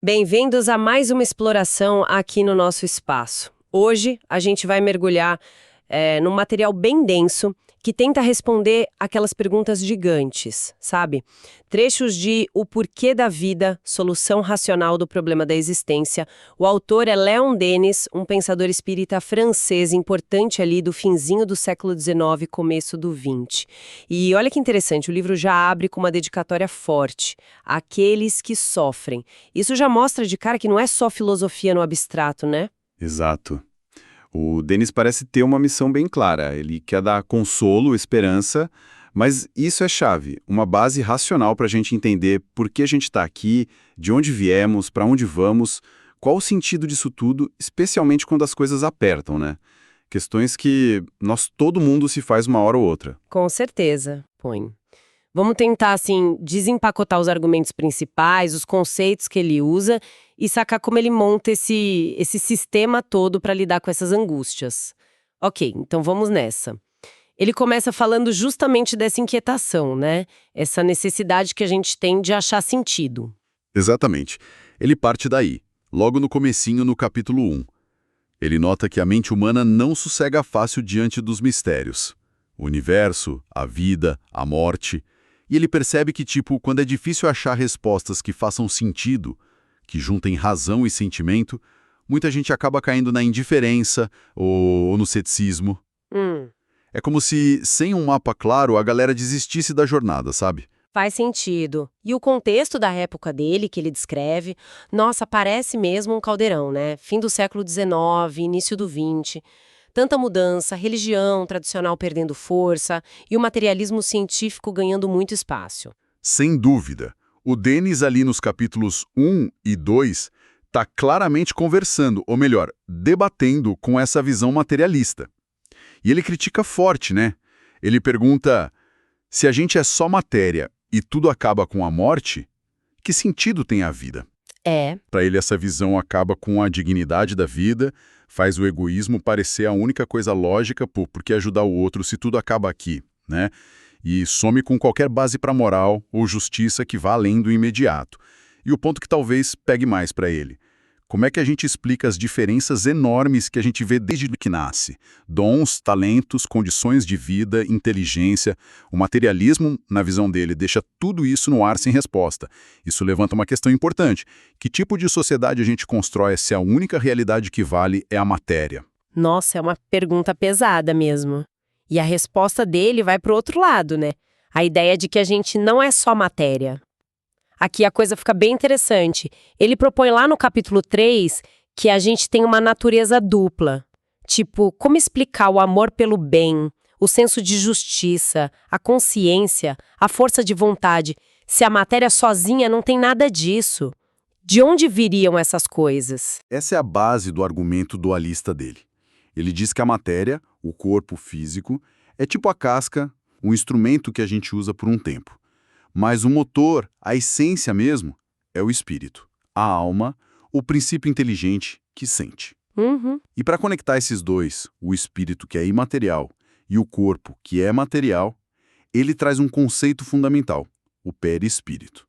Bem-vindos a mais uma exploração aqui no nosso espaço. Hoje a gente vai mergulhar num material bem denso que tenta responder aquelas perguntas gigantes, sabe? Trechos de O Porquê da Vida, Solução Racional do Problema da Existência. O autor é Leon Denis, um pensador espírita francês importante ali do finzinho do século XIX, começo do XX. E olha que interessante, o livro já abre com uma dedicatória forte, àqueles que sofrem. Isso já mostra de cara que não é só filosofia no abstrato, né? Exato. O Denis parece ter uma missão bem clara. Ele quer dar consolo, esperança, mas isso é chave, uma base racional para a gente entender por que a gente está aqui, de onde viemos, para onde vamos, qual o sentido disso tudo, especialmente quando as coisas apertam, né? Questões que todo mundo se faz uma hora ou outra. Com certeza, põe. Vamos tentar, assim, desempacotar os argumentos principais, os conceitos que ele usa e sacar como ele monta esse sistema todo para lidar com essas angústias. Ok, então vamos nessa. Ele começa falando justamente dessa inquietação, né? Essa necessidade que a gente tem de achar sentido. Exatamente. Ele parte daí, logo no comecinho, no capítulo 1. Ele nota que a mente humana não sossega fácil diante dos mistérios. O universo, a vida, a morte. E ele percebe que, quando é difícil achar respostas que façam sentido, que juntem razão e sentimento, muita gente acaba caindo na indiferença ou no ceticismo. É como se, sem um mapa claro, a galera desistisse da jornada, sabe? Faz sentido. E o contexto da época dele, que ele descreve, nossa, parece mesmo um caldeirão, né? Fim do século XIX, início do XX. Tanta mudança, religião tradicional perdendo força e o materialismo científico ganhando muito espaço. Sem dúvida. O Denis ali nos capítulos 1 e 2 está claramente conversando, ou melhor, debatendo com essa visão materialista. E ele critica forte, né? Ele pergunta, se a gente é só matéria e tudo acaba com a morte, que sentido tem a vida? Para ele, essa visão acaba com a dignidade da vida, faz o egoísmo parecer a única coisa lógica, porque ajudar o outro se tudo acaba aqui, né? E some com qualquer base para moral ou justiça que vá além do imediato. E o ponto que talvez pegue mais para ele. Como é que a gente explica as diferenças enormes que a gente vê desde que nasce? Dons, talentos, condições de vida, inteligência. O materialismo, na visão dele, deixa tudo isso no ar sem resposta. Isso levanta uma questão importante. Que tipo de sociedade a gente constrói se a única realidade que vale é a matéria? Nossa, é uma pergunta pesada mesmo. E a resposta dele vai para o outro lado, né? A ideia de que a gente não é só matéria. Aqui a coisa fica bem interessante. Ele propõe lá no capítulo 3 que a gente tem uma natureza dupla. Tipo, como explicar o amor pelo bem, o senso de justiça, a consciência, a força de vontade, se a matéria sozinha não tem nada disso? De onde viriam essas coisas? Essa é a base do argumento dualista dele. Ele diz que a matéria, o corpo físico, é tipo a casca, um instrumento que a gente usa por um tempo. Mas o motor, a essência mesmo, é o espírito, a alma, o princípio inteligente que sente. E para conectar esses dois, o espírito que é imaterial e o corpo que é material, ele traz um conceito fundamental, o perispírito.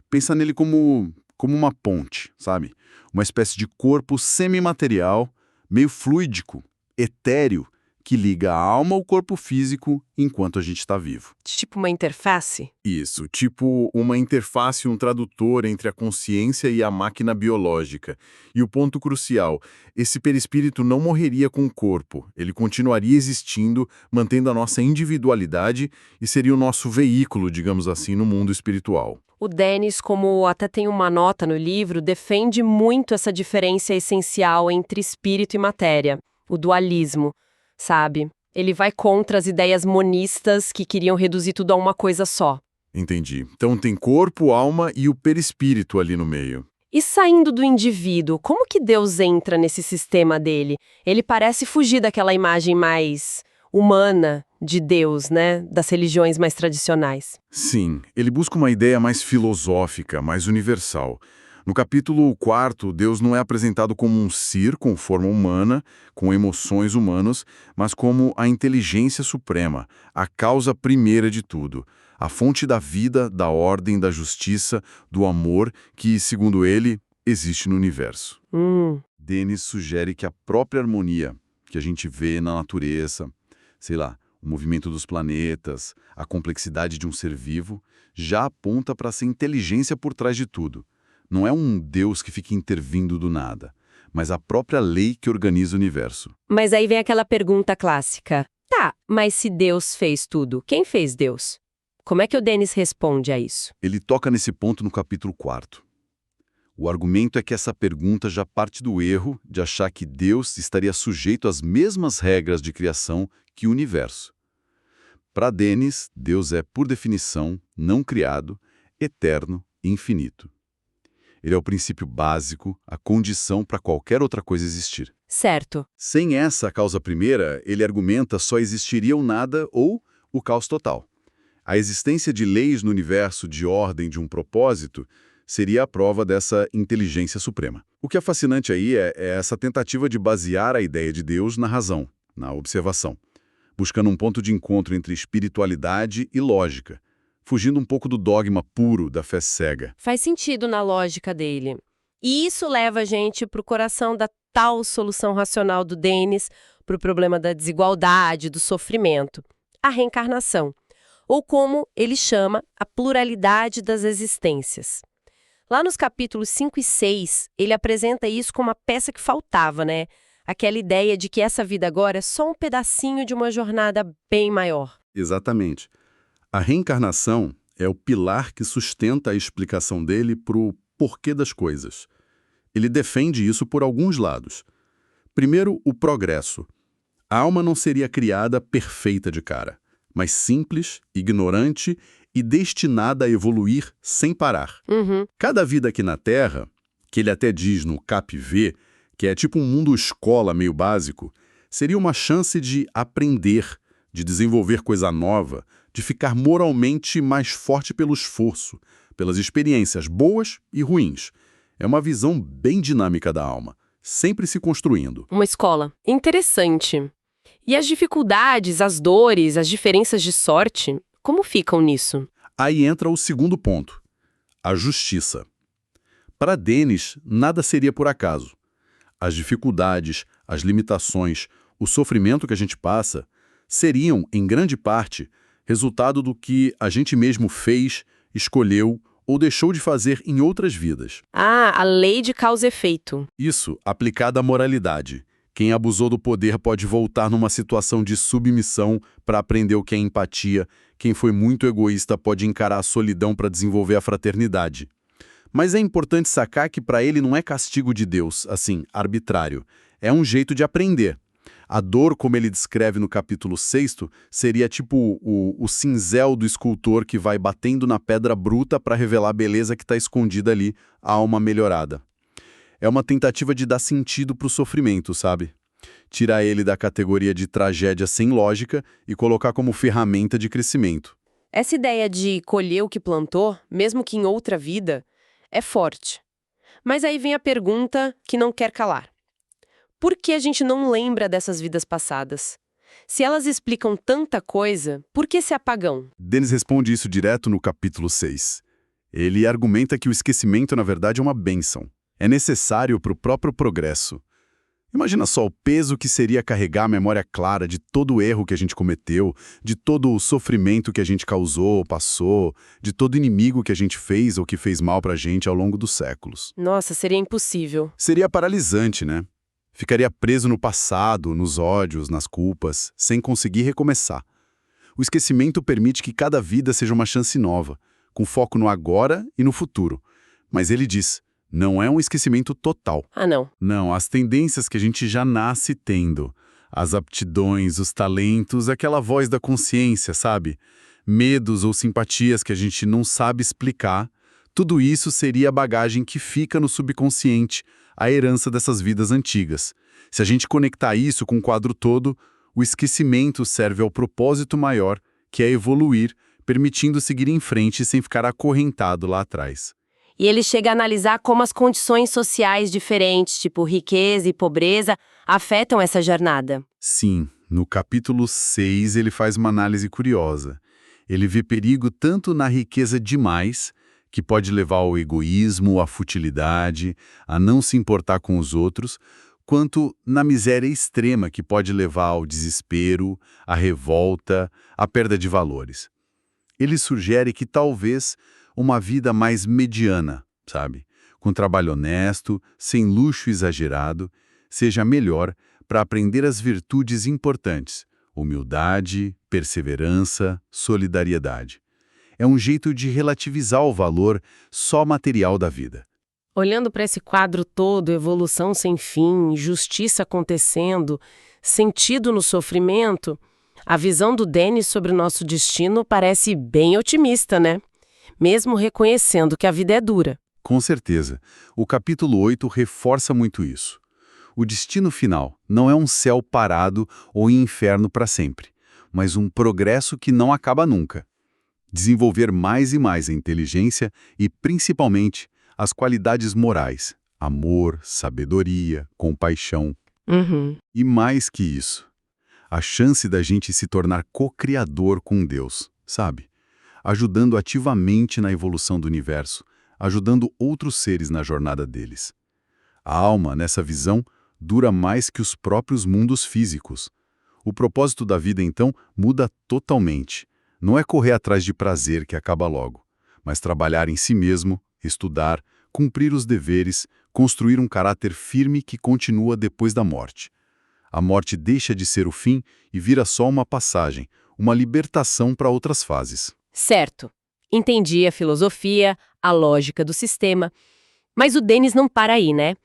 Pensa nele como uma ponte, sabe? Uma espécie de corpo semimaterial, meio fluídico, etéreo, que liga a alma ao corpo físico enquanto a gente está vivo. Tipo uma interface? Isso, tipo uma interface, um tradutor entre a consciência e a máquina biológica. E o ponto crucial, esse perispírito não morreria com o corpo, ele continuaria existindo, mantendo a nossa individualidade e seria o nosso veículo, digamos assim, no mundo espiritual. O Denis, como até tem uma nota no livro, defende muito essa diferença essencial entre espírito e matéria, o dualismo. Sabe? Ele vai contra as ideias monistas que queriam reduzir tudo a uma coisa só. Entendi. Então tem corpo, alma e o perispírito ali no meio. E saindo do indivíduo, como que Deus entra nesse sistema dele? Ele parece fugir daquela imagem mais humana de Deus, né? Das religiões mais tradicionais. Sim, ele busca uma ideia mais filosófica, mais universal. No capítulo 4, Deus não é apresentado como um ser com forma humana, com emoções humanas, mas como a inteligência suprema, a causa primeira de tudo, a fonte da vida, da ordem, da justiça, do amor, que, segundo ele, existe no universo. Denis sugere que a própria harmonia que a gente vê na natureza, sei lá, o movimento dos planetas, a complexidade de um ser vivo, já aponta para essa inteligência por trás de tudo. Não é um Deus que fica intervindo do nada, mas a própria lei que organiza o universo. Mas aí vem aquela pergunta clássica. Tá, mas se Deus fez tudo, quem fez Deus? Como é que o Denis responde a isso? Ele toca nesse ponto no capítulo 4. O argumento é que essa pergunta já parte do erro de achar que Deus estaria sujeito às mesmas regras de criação que o universo. Para Denis, Deus é, por definição, não criado, eterno e infinito. Ele é o princípio básico, a condição para qualquer outra coisa existir. Certo. Sem essa causa primeira, ele argumenta só existiria o nada ou o caos total. A existência de leis no universo de ordem de um propósito seria a prova dessa inteligência suprema. O que é fascinante aí é essa tentativa de basear a ideia de Deus na razão, na observação, buscando um ponto de encontro entre espiritualidade e lógica, fugindo um pouco do dogma puro da fé cega. Faz sentido na lógica dele. E isso leva a gente para o coração da tal solução racional do Denis para o problema da desigualdade, do sofrimento, a reencarnação, ou como ele chama, a pluralidade das existências. Lá nos capítulos 5 e 6, ele apresenta isso como uma peça que faltava, né? Aquela ideia de que essa vida agora é só um pedacinho de uma jornada bem maior. Exatamente. A reencarnação é o pilar que sustenta a explicação dele para o porquê das coisas. Ele defende isso por alguns lados. Primeiro, o progresso. A alma não seria criada perfeita de cara, mas simples, ignorante e destinada a evoluir sem parar. Cada vida aqui na Terra, que ele até diz no Cap V, que é tipo um mundo escola meio básico, seria uma chance de aprender, de desenvolver coisa nova, de ficar moralmente mais forte pelo esforço, pelas experiências boas e ruins. É uma visão bem dinâmica da alma, sempre se construindo. Uma escola. Interessante. E as dificuldades, as dores, as diferenças de sorte, como ficam nisso? Aí entra o segundo ponto, a justiça. Para Denis, nada seria por acaso. As dificuldades, as limitações, o sofrimento que a gente passa, seriam, em grande parte, resultado do que a gente mesmo fez, escolheu ou deixou de fazer em outras vidas. Ah, a lei de causa e efeito. Isso aplicado à moralidade. Quem abusou do poder pode voltar numa situação de submissão para aprender o que é empatia. Quem foi muito egoísta pode encarar a solidão para desenvolver a fraternidade. Mas é importante sacar que para ele não é castigo de Deus, assim, arbitrário. É um jeito de aprender. A dor, como ele descreve no capítulo 6, seria tipo o cinzel do escultor que vai batendo na pedra bruta para revelar a beleza que está escondida ali, a alma melhorada. É uma tentativa de dar sentido para o sofrimento, sabe? Tirar ele da categoria de tragédia sem lógica e colocar como ferramenta de crescimento. Essa ideia de colher o que plantou, mesmo que em outra vida, é forte. Mas aí vem a pergunta que não quer calar. Por que a gente não lembra dessas vidas passadas? Se elas explicam tanta coisa, por que esse apagão? Denis responde isso direto no capítulo 6. Ele argumenta que o esquecimento, na verdade, é uma bênção. É necessário para o próprio progresso. Imagina só o peso que seria carregar a memória clara de todo o erro que a gente cometeu, de todo o sofrimento que a gente causou ou passou, de todo inimigo que a gente fez ou que fez mal pra gente ao longo dos séculos. Nossa, seria impossível. Seria paralisante, né? Ficaria preso no passado, nos ódios, nas culpas, sem conseguir recomeçar. O esquecimento permite que cada vida seja uma chance nova, com foco no agora e no futuro. Mas ele diz, não é um esquecimento total. Ah, não. Não, as tendências que a gente já nasce tendo, as aptidões, os talentos, aquela voz da consciência, sabe? Medos ou simpatias que a gente não sabe explicar, tudo isso seria a bagagem que fica no subconsciente, a herança dessas vidas antigas. Se a gente conectar isso com o quadro todo, o esquecimento serve ao propósito maior, que é evoluir, permitindo seguir em frente sem ficar acorrentado lá atrás. E ele chega a analisar como as condições sociais diferentes, tipo riqueza e pobreza, afetam essa jornada. Sim, no capítulo 6 ele faz uma análise curiosa. Ele vê perigo tanto na riqueza demais, que pode levar ao egoísmo, à futilidade, a não se importar com os outros, quanto na miséria extrema que pode levar ao desespero, à revolta, à perda de valores. Ele sugere que talvez uma vida mais mediana, sabe? Com trabalho honesto, sem luxo exagerado, seja melhor para aprender as virtudes importantes: humildade, perseverança, solidariedade. É um jeito de relativizar o valor só material da vida. Olhando para esse quadro todo, evolução sem fim, justiça acontecendo, sentido no sofrimento, a visão do Denis sobre o nosso destino parece bem otimista, né? Mesmo reconhecendo que a vida é dura. Com certeza. O capítulo 8 reforça muito isso. O destino final não é um céu parado ou inferno para sempre, mas um progresso que não acaba nunca. Desenvolver mais e mais a inteligência e, principalmente, as qualidades morais: amor, sabedoria, compaixão. E mais que isso, a chance da gente se tornar co-criador com Deus, sabe? Ajudando ativamente na evolução do universo, ajudando outros seres na jornada deles. A alma, nessa visão, dura mais que os próprios mundos físicos. O propósito da vida, então, muda totalmente. Não é correr atrás de prazer que acaba logo, mas trabalhar em si mesmo, estudar, cumprir os deveres, construir um caráter firme que continua depois da morte. A morte deixa de ser o fim e vira só uma passagem, uma libertação para outras fases. Certo. Entendi a filosofia, a lógica do sistema. Mas o Denis não para aí, né?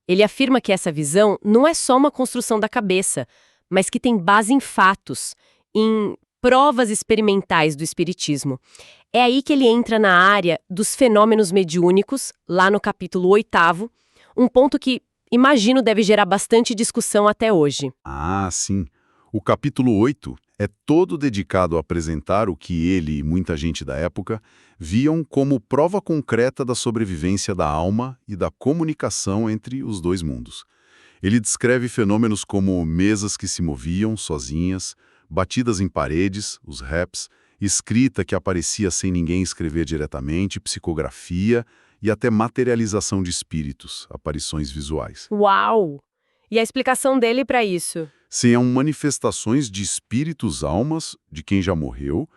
Ele afirma que essa visão não é só uma construção da cabeça, mas que tem base em fatos, em provas experimentais do espiritismo. É aí que ele entra na área dos fenômenos mediúnicos, lá no capítulo 8º, um ponto que, imagino, deve gerar bastante discussão até hoje. Ah, sim. O capítulo 8 é todo dedicado a apresentar o que ele e muita gente da época viam como prova concreta da sobrevivência da alma e da comunicação entre os dois mundos. Ele descreve fenômenos como mesas que se moviam sozinhas, batidas em paredes, os raps, escrita que aparecia sem ninguém escrever diretamente, psicografia e até materialização de espíritos, aparições visuais. Uau! E a explicação dele para isso? São manifestações de espíritos-almas de quem já morreu,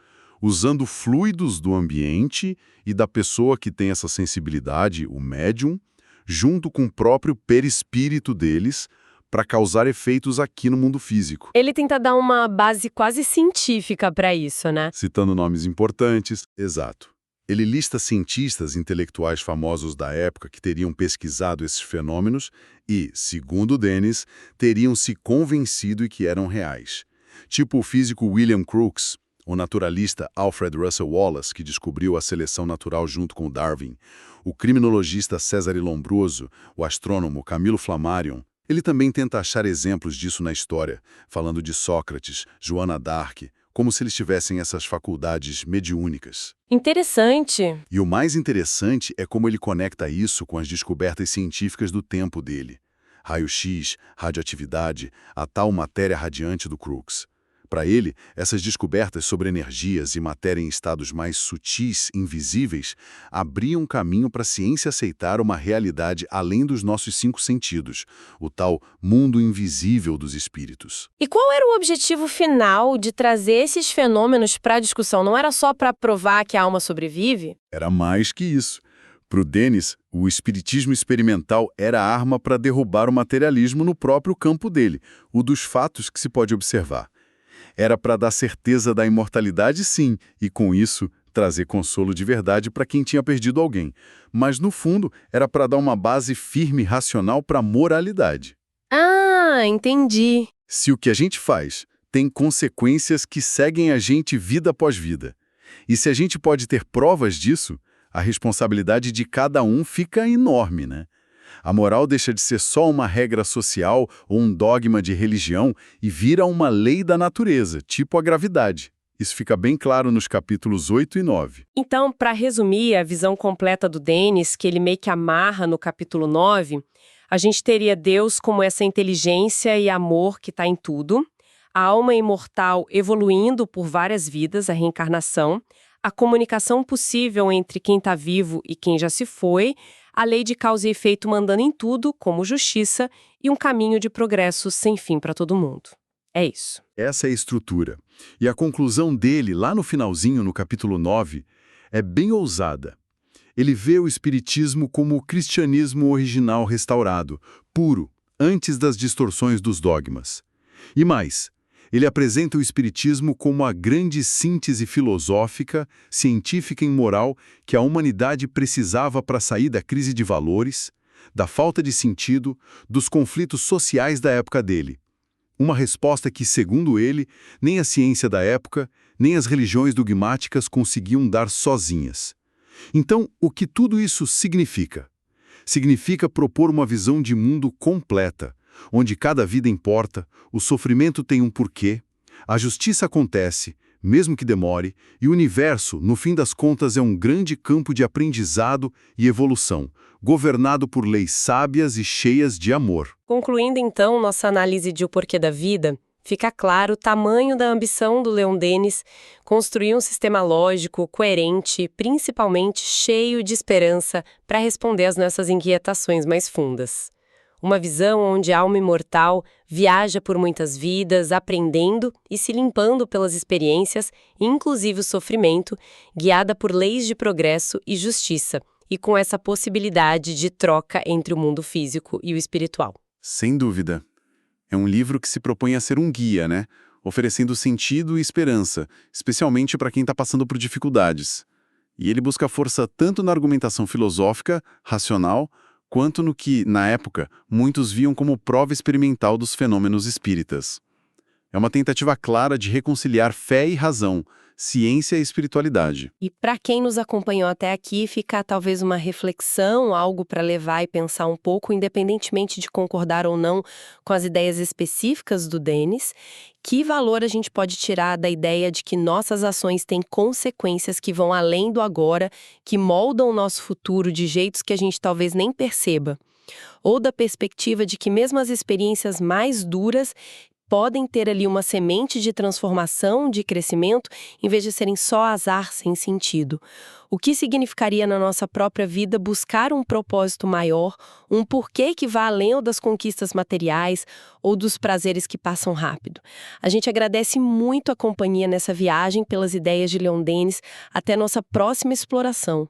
usando fluidos do ambiente e da pessoa que tem essa sensibilidade, o médium, junto com o próprio perispírito deles, para causar efeitos aqui no mundo físico. Ele tenta dar uma base quase científica para isso, né? Citando nomes importantes, exato. Ele lista cientistas intelectuais famosos da época que teriam pesquisado esses fenômenos e, segundo Denis, teriam se convencido e que eram reais. Tipo o físico William Crookes, o naturalista Alfred Russel Wallace, que descobriu a seleção natural junto com Darwin, o criminologista Cesare Lombroso, o astrônomo Camilo Flammarion. Ele também tenta achar exemplos disso na história, falando de Sócrates, Joana d'Arc, como se eles tivessem essas faculdades mediúnicas. Interessante. E o mais interessante é como ele conecta isso com as descobertas científicas do tempo dele. Raio-X, radioatividade, a tal matéria radiante do Crookes. Para ele, essas descobertas sobre energias e matéria em estados mais sutis, invisíveis, abriam caminho para a ciência aceitar uma realidade além dos nossos 5 sentidos, o tal mundo invisível dos espíritos. E qual era o objetivo final de trazer esses fenômenos para a discussão? Não era só para provar que a alma sobrevive? Era mais que isso. Para o Denis, o espiritismo experimental era a arma para derrubar o materialismo no próprio campo dele, o dos fatos que se pode observar. Era para dar certeza da imortalidade, sim, e com isso trazer consolo de verdade para quem tinha perdido alguém. Mas, no fundo, era para dar uma base firme e racional para a moralidade. Ah, entendi. Se o que a gente faz tem consequências que seguem a gente vida após vida, e se a gente pode ter provas disso, a responsabilidade de cada um fica enorme, né? A moral deixa de ser só uma regra social ou um dogma de religião e vira uma lei da natureza, tipo a gravidade. Isso fica bem claro nos capítulos 8 e 9. Então, para resumir a visão completa do Denis, que ele meio que amarra no capítulo 9, a gente teria Deus como essa inteligência e amor que está em tudo, a alma imortal evoluindo por várias vidas, a reencarnação, a comunicação possível entre quem está vivo e quem já se foi, a lei de causa e efeito mandando em tudo, como justiça, e um caminho de progresso sem fim para todo mundo. É isso. Essa é a estrutura. E a conclusão dele, lá no finalzinho, no capítulo 9, é bem ousada. Ele vê o Espiritismo como o cristianismo original restaurado, puro, antes das distorções dos dogmas. E mais, ele apresenta o Espiritismo como a grande síntese filosófica, científica e moral que a humanidade precisava para sair da crise de valores, da falta de sentido, dos conflitos sociais da época dele. Uma resposta que, segundo ele, nem a ciência da época, nem as religiões dogmáticas conseguiam dar sozinhas. Então, o que tudo isso significa? Significa propor uma visão de mundo completa, onde cada vida importa, o sofrimento tem um porquê, a justiça acontece, mesmo que demore, e o universo, no fim das contas, é um grande campo de aprendizado e evolução, governado por leis sábias e cheias de amor. Concluindo, então, nossa análise de O Porquê da Vida, fica claro o tamanho da ambição do Leon Denis construir um sistema lógico, coerente, principalmente cheio de esperança para responder às nossas inquietações mais fundas. Uma visão onde a alma imortal viaja por muitas vidas, aprendendo e se limpando pelas experiências, inclusive o sofrimento, guiada por leis de progresso e justiça, e com essa possibilidade de troca entre o mundo físico e o espiritual. Sem dúvida. É um livro que se propõe a ser um guia, né? Oferecendo sentido e esperança, especialmente para quem está passando por dificuldades. E ele busca força tanto na argumentação filosófica, racional, quanto no que, na época, muitos viam como prova experimental dos fenômenos espíritas. É uma tentativa clara de reconciliar fé e razão, ciência e espiritualidade. E para quem nos acompanhou até aqui, fica talvez uma reflexão, algo para levar e pensar um pouco, independentemente de concordar ou não com as ideias específicas do Denis. Que valor a gente pode tirar da ideia de que nossas ações têm consequências que vão além do agora, que moldam o nosso futuro de jeitos que a gente talvez nem perceba? Ou da perspectiva de que mesmo as experiências mais duras podem ter ali uma semente de transformação, de crescimento, em vez de serem só azar sem sentido. O que significaria na nossa própria vida buscar um propósito maior, um porquê que vá além das conquistas materiais ou dos prazeres que passam rápido. A gente agradece muito a companhia nessa viagem pelas ideias de Leon Denis. Até nossa próxima exploração.